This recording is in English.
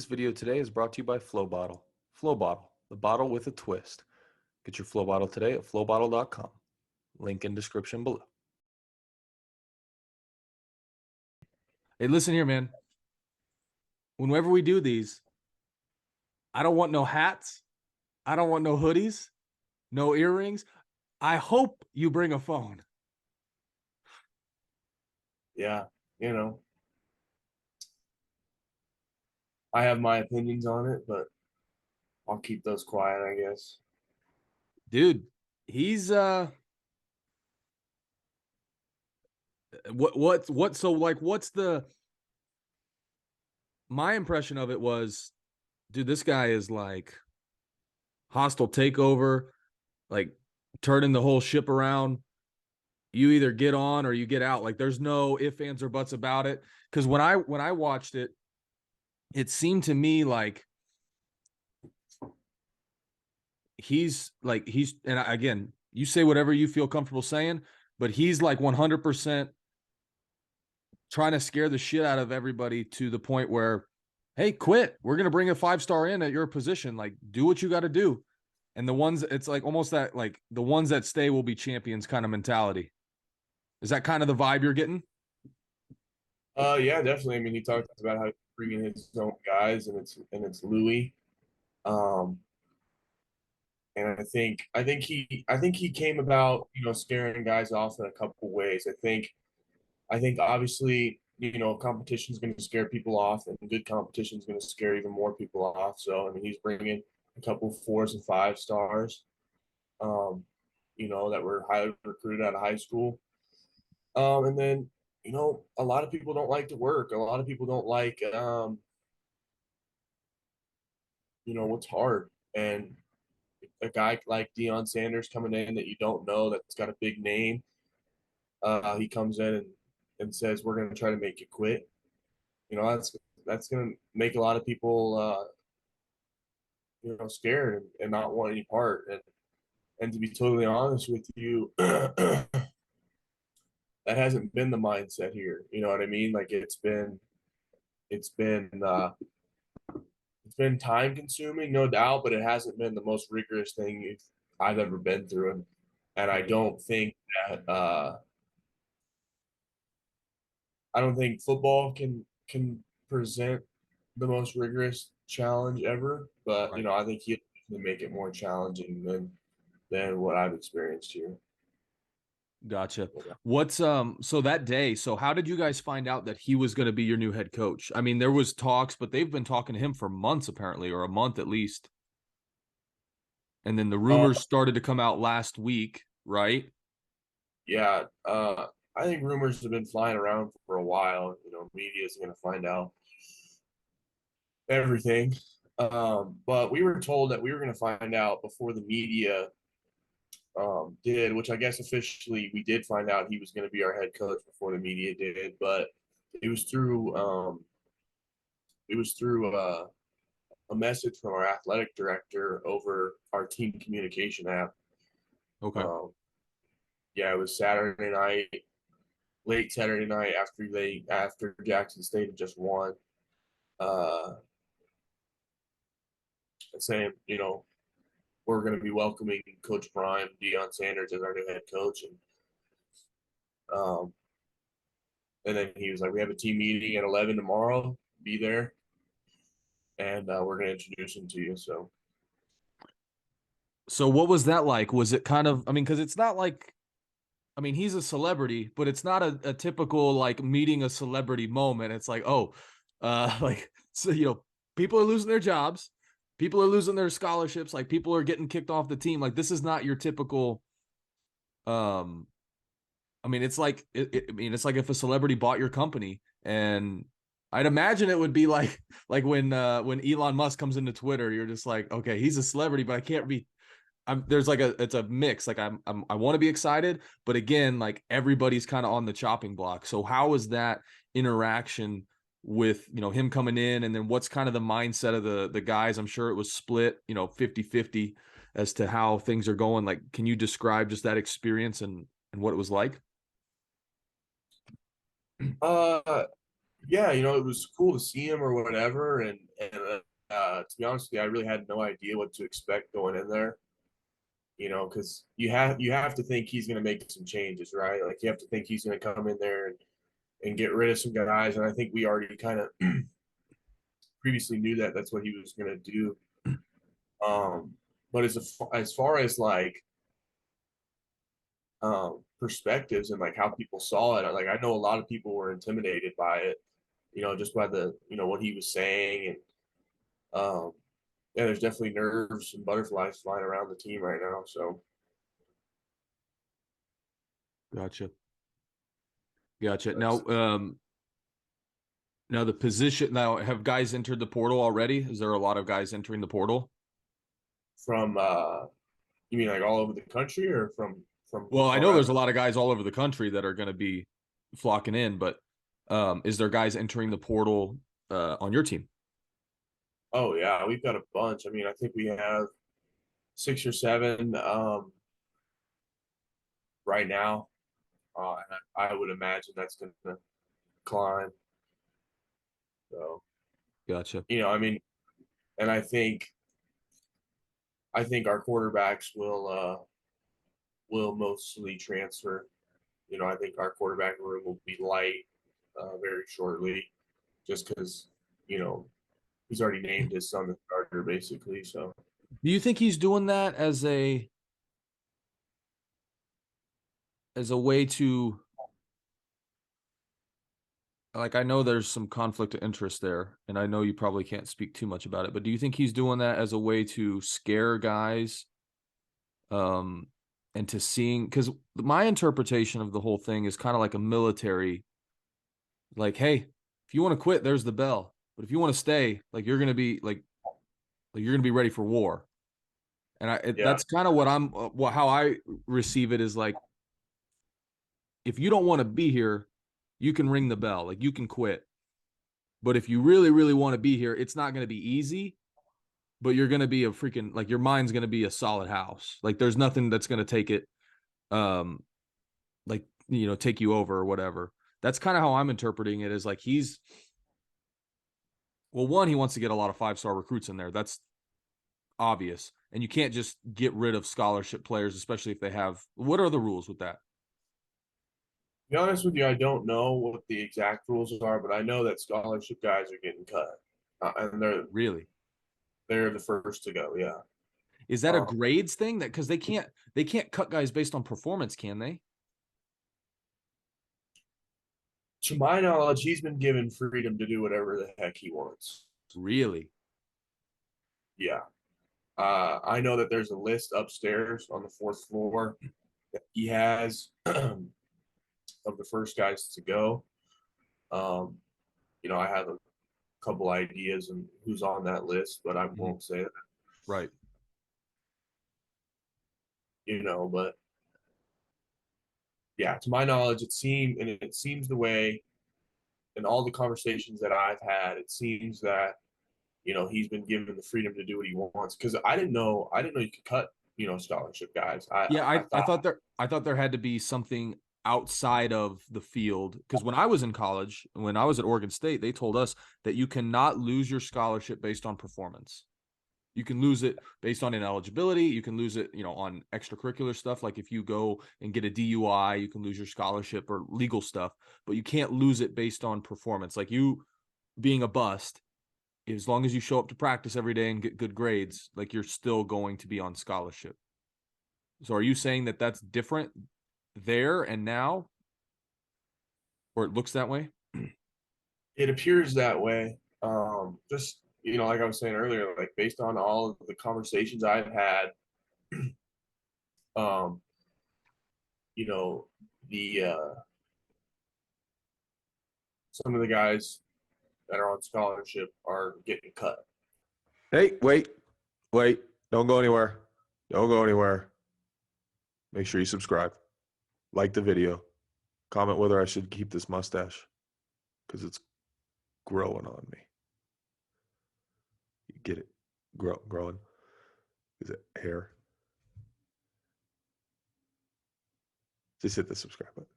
This video today is brought to you by Flow Bottle. Flow Bottle, the bottle with a twist. Get your Flow Bottle today at flowbottle.com. Link in description below. Hey, listen here, man. Whenever we do these, I don't want no hats. I don't want no hoodies, no earrings. I hope you bring a phone. Yeah, you know, I have my opinions on it, but I'll keep those quiet, I guess. Dude, he's what so like what's the my impression of it was, dude, this guy is like hostile takeover, like turning the whole ship around. You either get on or you get out. Like there's no ifs, ands, or buts about it. Because when I watched it, it seemed to me like he's and again, you say whatever you feel comfortable saying, but he's like 100% trying to scare the shit out of everybody to the point where, hey, quit. We're going to bring a 5-star in at your position. Like, do what you got to do. And the ones, it's like almost that, like the ones that stay will be champions kind of mentality. Is that kind of the vibe you're getting? Yeah, definitely. I mean, he talked about how he's bringing his own guys, and it's Louis. Um, and I think he came about, scaring guys off in a couple ways. I think obviously, competition is going to scare people off, and good competition is going to scare even more people off. So I mean, he's bringing a couple 4s and 5-stars, that were highly recruited out of high school. And then, a lot of people don't like to work. A lot of people don't like, what's hard. And a guy like Deion Sanders coming in that you don't know, that's got a big name, he comes in and says, we're going to try to make you quit. That's going to make a lot of people, scared and not want any part. And to be totally honest with you, that hasn't been the mindset here. You know what I mean? Like it's been time consuming, no doubt, but it hasn't been the most rigorous thing I've ever been through. And I don't think football can present the most rigorous challenge ever, but Right. I think he can make it more challenging than what I've experienced here. Gotcha. What's so that day, so how did you guys find out that he was going to be your new head coach? I mean, there was talks, but they've been talking to him for months apparently, or a month at least. And then the Uh, rumors started to come out last week, right? yeah, I think rumors have been flying around for a while. Media is going to find out everything. But we were told that we were going to find out before the media did, which I guess officially we did find out he was going to be our head coach before the media did. But it was through a message from our athletic director over our team communication app. Okay. Um, yeah, it was Saturday night, late Saturday night after Jackson State had just won. Uh, saying, we're going to be welcoming Coach Prime, Deion Sanders, as our new head coach, um, and then he was like, "We have a team meeting at 11 tomorrow. Be there, and we're going to introduce him to you." So what was that like? Was it kind of, I mean, because it's not like, I mean, he's a celebrity, but it's not a typical like meeting a celebrity moment. It's like, oh, like, so, people are losing their jobs, people are losing their scholarships, like people are getting kicked off the team. Like, this is not your typical, um, I mean, it's like, I mean, it's like if a celebrity bought your company, and I'd imagine it would be like when Elon Musk comes into Twitter, you're just like, okay, he's a celebrity, but I can't be, there's like it's a mix. Like I want to be excited, but again, like everybody's kind of on the chopping block. So how was that interaction with, him coming in, and then what's kind of the mindset of the guys? I'm sure it was split, 50-50 as to how things are going. Like, can you describe just that experience and what it was like? Uh, Yeah, it was cool to see him or whatever. To be honest with you, I really had no idea what to expect going in there. Because you have to think he's going to make some changes, right? Like you have to think he's going to come in there and get rid of some guys. And I think we already kind of previously knew that that's what he was going to do. But as far as like perspectives and like how people saw it, like I know a lot of people were intimidated by it, just by the what he was saying, and yeah, there's definitely nerves and butterflies flying around the team right now. So Gotcha. Gotcha. that's Now the position. Now, have guys entered the portal already? Is there a lot of guys entering the portal? from you mean like all over the country or from Well, I know Colorado? there's a lot of guys all over the country that are going to be flocking in, but is there guys entering the portal on your team? Oh yeah, we've got a bunch. I mean, I think we have 6 or 7 right now. And I would imagine that's going to climb. So, Gotcha. I mean, and I think our quarterbacks will mostly transfer. I think our quarterback room will be light very shortly, just because you know he's already named his son the starter basically. So Do you think he's doing that as a way to, like, I know there's some conflict of interest there, and I know you probably can't speak too much about it, but do you think he's doing that as a way to scare guys, um, and to seeing, because my interpretation of the whole thing is kind of like a military, like, hey, if you want to quit, there's the bell, but if you want to stay, like, you're gonna be like you're gonna be ready for war. And yeah, that's kind of what how I receive it, is like, if you don't want to be here, you can ring the bell, like you can quit. But if you really, really want to be here, it's not going to be easy, but you're going to be a freaking, like, your mind's going to be a solid house. Like there's nothing that's going to take it, um, like, take you over or whatever. That's kind of how I'm interpreting it, is like well, one, he wants to get a lot of 5-star recruits in there. That's obvious. And you can't just get rid of scholarship players, especially if they have, what are the rules with that? to be honest with you, I don't know what the exact rules are, but I know that scholarship guys are getting cut, and they're Really? they're the first to go. Yeah. Is that a Um, grades thing? That because they can't cut guys based on performance, can they? to my knowledge, he's been given freedom to do whatever the heck he wants. Really? Yeah. I know that there's a list upstairs on the fourth floor that he has of the first guys to go. Um, I have a couple ideas and who's on that list, but I Mhm. won't say it. Right. But yeah, to my knowledge, it seems the way in all the conversations that I've had, it seems that he's been given the freedom to do what he wants. Because I didn't know you could cut scholarship guys. Yeah, I I thought thought there had to be something outside of the field, because when I was in college, when I was at Oregon State, they told us that you cannot lose your scholarship based on performance. You can lose it based on ineligibility. You can lose it, on extracurricular stuff. Like if you go and get a DUI, you can lose your scholarship or legal stuff, but you can't lose it based on performance. Like you being a bust, as long as you show up to practice every day and get good grades, like you're still going to be on scholarship. So are you saying that that's different there and now, or it looks that way? it appears that way. Just like I was saying earlier, like based on all of the conversations I've had, um, you know, the some of the guys that are on scholarship are getting cut. Hey, wait. Don't go anywhere. Don't go anywhere. Make sure you subscribe. Like the video. Comment whether I should keep this mustache because it's growing on me. You get it? Growing. Is it hair? Just hit the subscribe button.